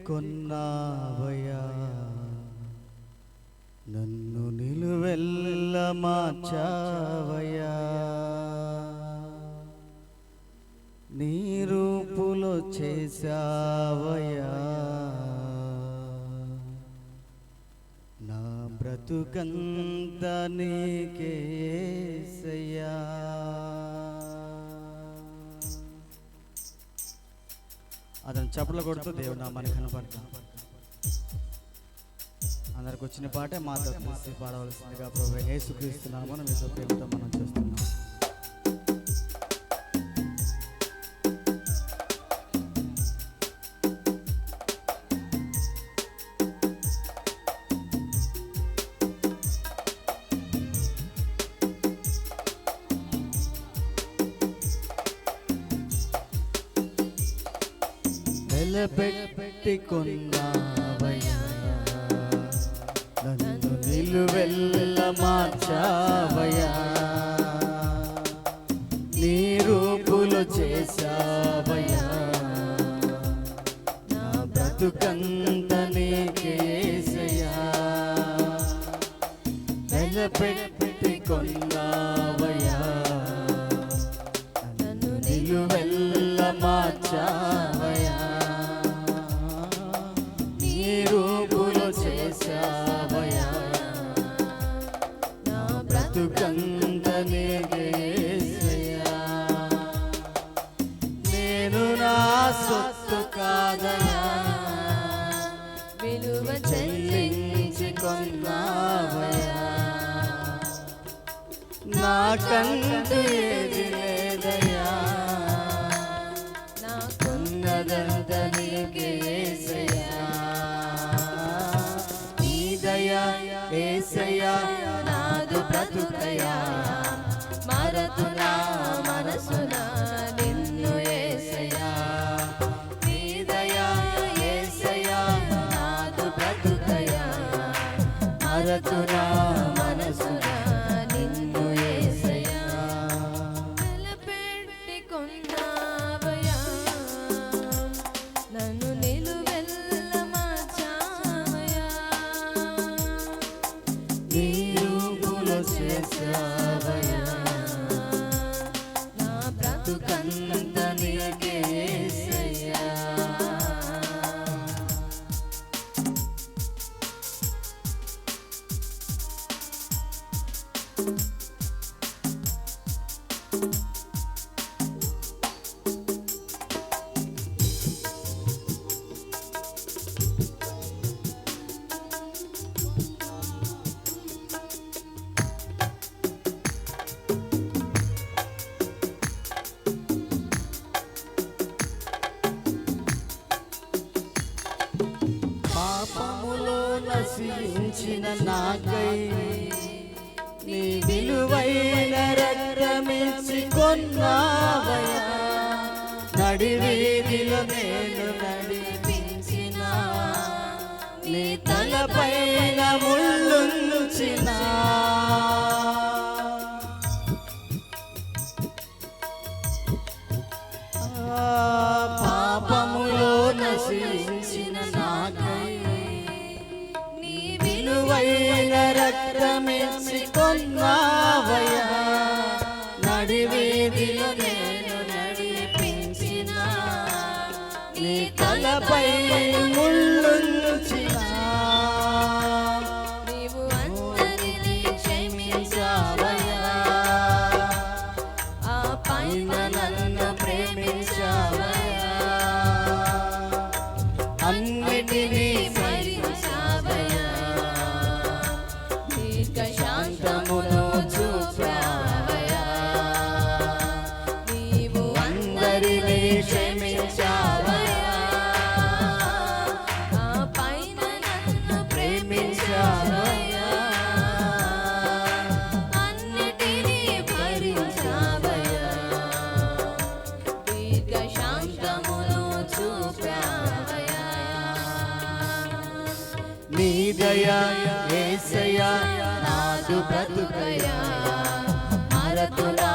కొన్నావయ్యా, నన్ను నిలువెల్ల మార్చావయ్యా, నీ రూపులో చేసావయ్యా, నా బ్రతుకంత నీకే యేసయ్యా. అతను చప్పట్లు కొడుతూ దేవుడు నామాన్ని కనపడతాం. అందరికి వచ్చిన పాటే మాతో కలిసి పాడవలసిందిగా ప్రభువైన యేసుక్రీస్తు నామమున మీతో ప్రేమతో మనం చేస్తున్నాం. నిలబెట్టి కొన్నావయ్యా, నన్ను నిలువెల్ల మార్చావయ్యా, నీ రూపులో చేసావయ్యా, నా బ్రతుకంత నీకే యేసయ్యా. నిలబెట్టి కొన్నావయ్యా, నన్ను నిలువెల్ల మార్చావయ్యా, రూపులో చేసావయ్యా, నా బ్రతుకంత నీకే యేసయ్యా. నేను నా సొత్తు కాదయ్యా, విలువ చెల్లించి కొన్నావయ్యా, నాకంటూ ఏది లేదయ్యా, నాకున్నదంత నీకే యేసయ్యా. యేసయ్యా నాదు బ్రతుకయ్యా, మరతునా మనసునా నిన్ను యేసయ్యా. నీ దయా యేసయ్యా నాదు బ్రతుకయ్యా, మరతునా మనసునా నిన్ను యేసయ్యా. నిలబెట్టి కొన్నావయ్యా, నన్ను నిలువెల్ల మార్చావయ్యా, నీ రూపులో చేసావయ్యా, నా బ్రతుకంత నీకే యేసయ్యా. పాపములో నశించిన నాకై నీ విలువైన రక్తమిచ్చి కొన్నావయ్యా, నడివీధిలో నేను నడిపించిన నీ తలపైన ముళ్ళుంచిన, పాపములో నశించిన నాకై నీ విలువైన రక్తమిచ్చి కొన్నావయ్యా, నడివీధిలో నేను నడిపించిన నీ తలపై ముళ్ళుంచిన, నీవు అందరినీ క్షమించావయ్యా, ఆ పైన నన్ను ప్రేమించావయ్యా, అన్నిటినీ భరించావయ్యా, దీర్ఘశాంతమును చూపావయ్యా, నీవు అందరినీ క్షమించావయ్యా, ఆ పైన నన్ను ప్రేమించావయ్యా, అన్నిటినీ భరించావయ్యా, దీర్ఘశాంతమును చూపావయ్యా. నీ దయా యేసయ్యా నాదు బ్రతుకయ్యా, మరతునా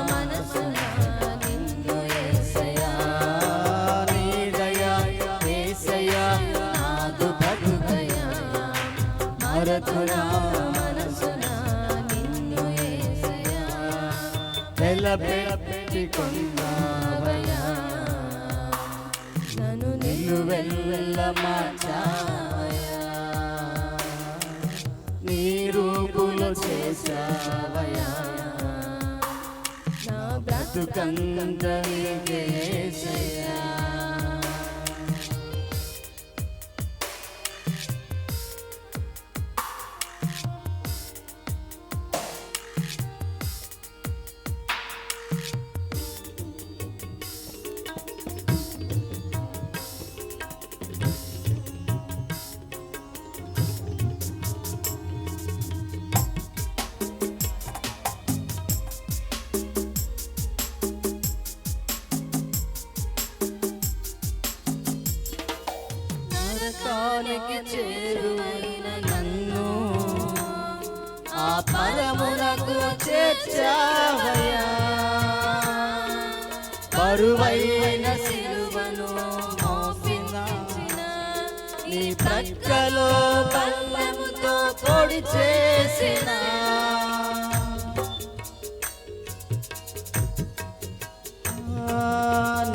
మనసునా నిన్ను యేసయ్యా. నీ దయా యేసయ్యా మరతునా మనసున నిన్ను యేసయ్యా వెలపెట్టుకున్నావయ్యా నన్ను నిలువెల్ల మార్చావయ్యా నీ రూపులో చేసావయ్యా నా బ్రతుకంత నీకే యేసయ్యా నరకానికి చేరువైన నన్ను ఆ పరమునకు చేర్చావయ్యా బరువైన సిలువను మోపించిన నీ ప్రక్కలో బల్లముతో పొడి చేసిన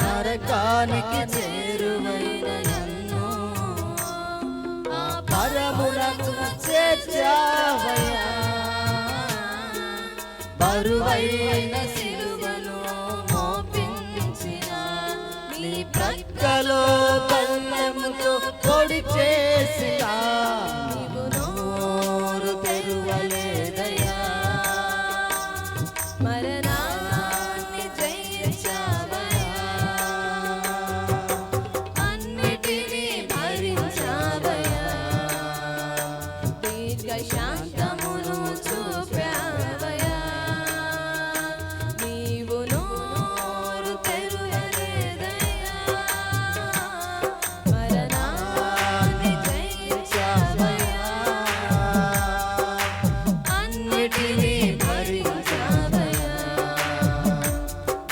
నరకానికి చేరువైన నన్ను ఆ పరమునకు చేర్చావయ్యా బరువైన సిలువను మోపించిన నీ ప్రక్కలో బల్లముతో పొడి చేసిన నీవు నోరు తెరువలేదయ్యా మరణాన్ని జయించావయ్యా అన్నిటినీ భరించావయ్యా దీర్ఘశాంతమును చూపావయ్యా నీవు నోరు తెరువలేదయ్యా మరణాన్ని జయించావయ్యా అన్నిటినీ భరించావయ్యా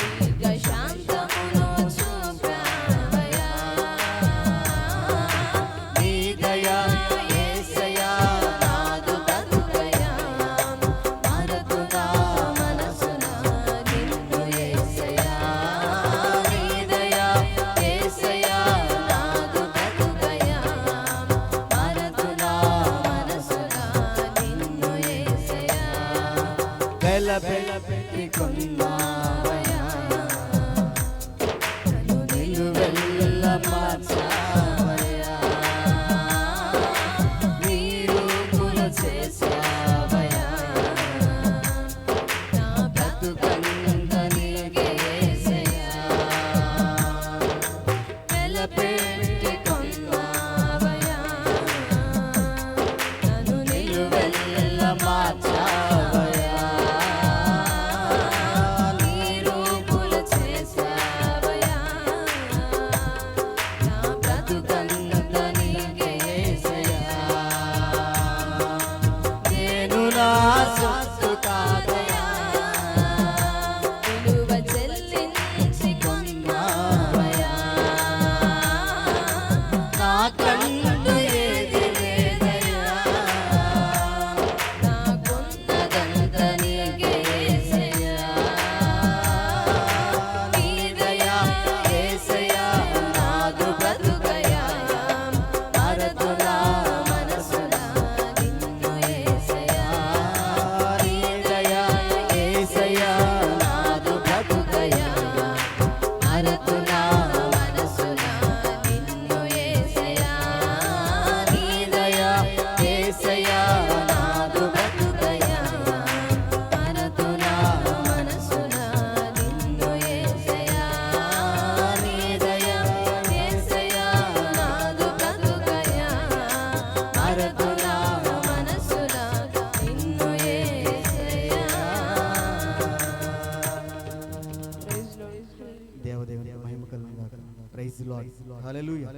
దీర్ఘశాంతమును చూపావయ్యా నీ దయా యేసయ్యా నాదు బ్రతుకయ్యా మరతునా మనసున నిన్ను యేసయ్యా నీ దయా యేసయ్యా నాదు బ్రతుకయ్యా మరతునా మనసున నిన్ను యేసయ్యా వెలపెట్టుకున్నావయ్యా నన్ను నిలువెల్ల మార్చావయ్యా నీ రూపులో చేసావయ్యా నా బ్రతుకంత నీకే యేసయ్యా వెలపెట్టుకున్నావయ్యా నన్ను నిలువెల్ల మార్చావయ్యా నీ రూపులు చేసావయ్యా నా బ్రతుకంత నీకే యేసయ్యా నేను నా సొత్తు కాదయ్యా విలువ చెల్లించి కొన్నావయ్యా నాకంటూ ఏది లేదయ్యా నాకున్నదంత నీకే యేసయ్యా నీ దయా యేసయ్యా నాదు బ్రతుకయ్యా మరతునా మనసున నిన్ను యేసయ్యా నీ దయా యేసయ్యా నాదు బ్రతుకయ్యా మరతునా మనసున నిన్ను యేసయ్యా నీ దయా యేసయ్యా నాదు బ్రతుకయ్యా మరతునా మనసున నిన్ను యేసయ్యా నీ దయా యేసయ్యా నాదు బ్రతుకయ్యా మరతునా మనసున నిన్ను యేసయ్యా దేవదేవుని మహిమ కలుగును గాక. ప్రైజ్ లార్డ్ హల్లెలూయా.